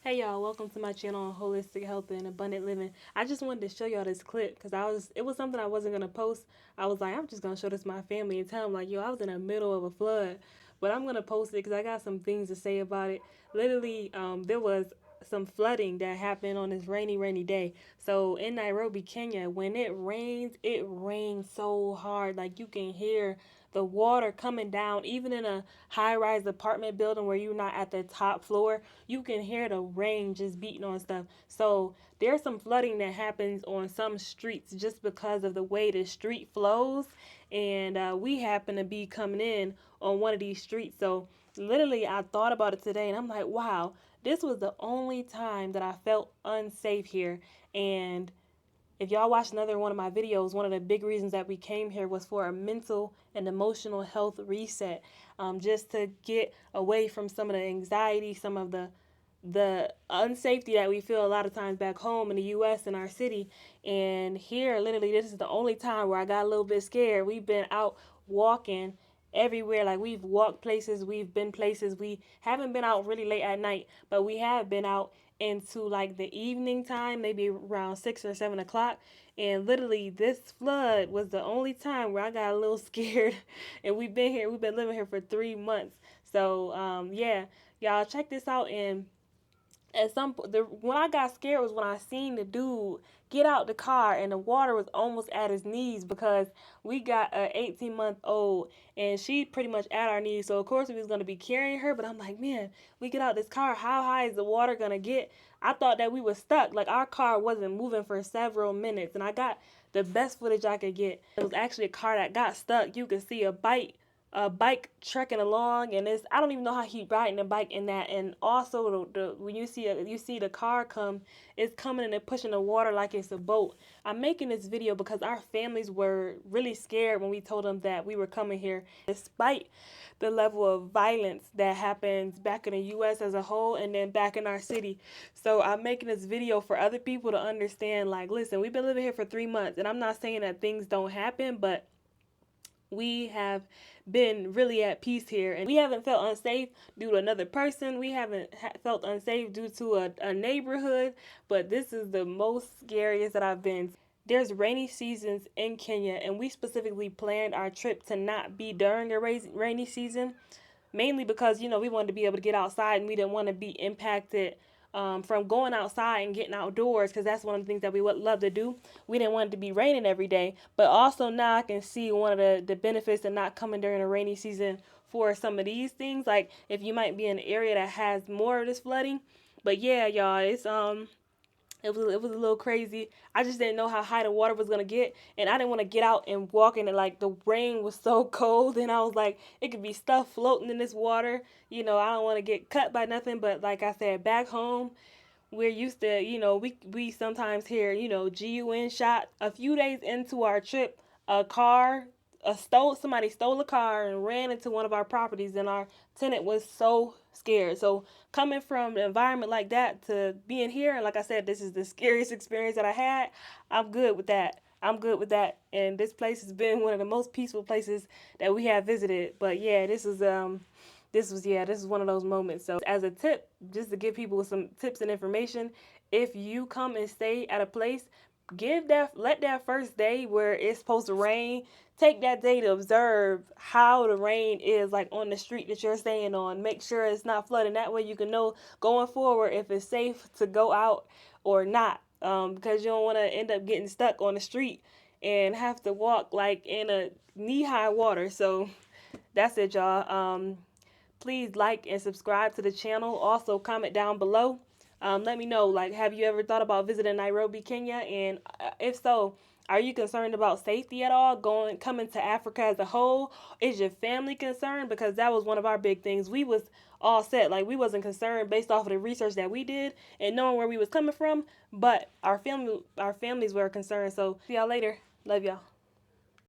Hey y'all, welcome to my channel on holistic health and abundant living. I just wanted to show y'all this clip because it was something I wasn't gonna post. I was like, I'm just gonna show this to my family and tell them like, yo, I was in the middle of a flood, but I'm gonna post it because I got some things to say about it. Literally, there was some flooding that happened on this rainy day. So in Nairobi, Kenya, when it rains so hard, like you can hear the water coming down, even in a high-rise apartment building where you're not at the top floor, you can hear the rain just beating on stuff. So there's some flooding that happens on some streets just because of the way the street flows, and we happen to be coming in on one of these streets. So literally, I thought about it today, and I'm like, wow, this was the only time that I felt unsafe here. And if y'all watched another one of my videos, one of the big reasons that we came here was for a mental and emotional health reset, just to get away from some of the anxiety, some of the unsafety that we feel a lot of times back home in the U.S. in our city. And here, literally, this is the only time where I got a little bit scared. We've been out walking everywhere. Like, we've walked places, we've been places. We haven't been out really late at night, but we have been out into like the evening time, maybe around 6 or 7 o'clock. And literally, this flood was the only time where I got a little scared. And we've been living here for 3 months. So, yeah, y'all check this out. And when I got scared was when I seen the dude get out the car and the water was almost at his knees, because we got a 18-month-old and she pretty much at our knees. So of course we was gonna be carrying her, but I'm like, man, we get out this car, how high is the water gonna get? I thought that we were stuck. Like, our car wasn't moving for several minutes, and I got the best footage I could get. It was actually a car that got stuck. You could see a bike trekking along, and I don't even know how he riding the bike in that. And also when you see the car come, it's coming and it's pushing the water like it's a boat. I'm making this video because our families were really scared when we told them that we were coming here, despite the level of violence that happens back in the US as a whole and then back in our city. So I'm making this video for other people to understand, like, listen, we've been living here for 3 months, and I'm not saying that things don't happen, but we have been really at peace here, and we haven't felt unsafe due to another person. We haven't felt unsafe due to a neighborhood, but this is the most scariest that I've been. There's rainy seasons in Kenya, and we specifically planned our trip to not be during a rainy season, mainly because, we wanted to be able to get outside, and we didn't want to be impacted from going outside and getting outdoors, because that's one of the things that we would love to do. We didn't want it to be raining every day, but also now I can see one of the benefits of not coming during a rainy season for some of these things, like if you might be in an area that has more of this flooding. But yeah, y'all, it was a little crazy. I just didn't know how high the water was gonna get, and I didn't want to get out and walk in it. Like, the rain was so cold, and I was like, it could be stuff floating in this water. I don't want to get cut by nothing. But like I said, back home, we're used to, we sometimes hear, GUN shot. A few days into our trip, somebody stole a car and ran into one of our properties, and our tenant was so scared. So coming from an environment like that to being here, like I said, this is the scariest experience that I had. I'm good with that. I'm good with that. And this place has been one of the most peaceful places that we have visited. But yeah, this is one of those moments. So as a tip, just to give people some tips and information, if you come and stay at a place, let that first day where it's supposed to rain, take that day to observe how the rain is like on the street that you're staying on. Make sure it's not flooding. That way you can know going forward if it's safe to go out or not, because you don't want to end up getting stuck on the street and have to walk like in a knee-high water. So that's it, y'all. Please like and subscribe to the channel. Also, comment down below. Let me know, like, have you ever thought about visiting Nairobi, Kenya? And if so, are you concerned about safety at all coming to Africa as a whole? Is your family concerned? Because that was one of our big things. We was all set. Like, we wasn't concerned based off of the research that we did and knowing where we was coming from, but our families were concerned. So see y'all later. Love y'all.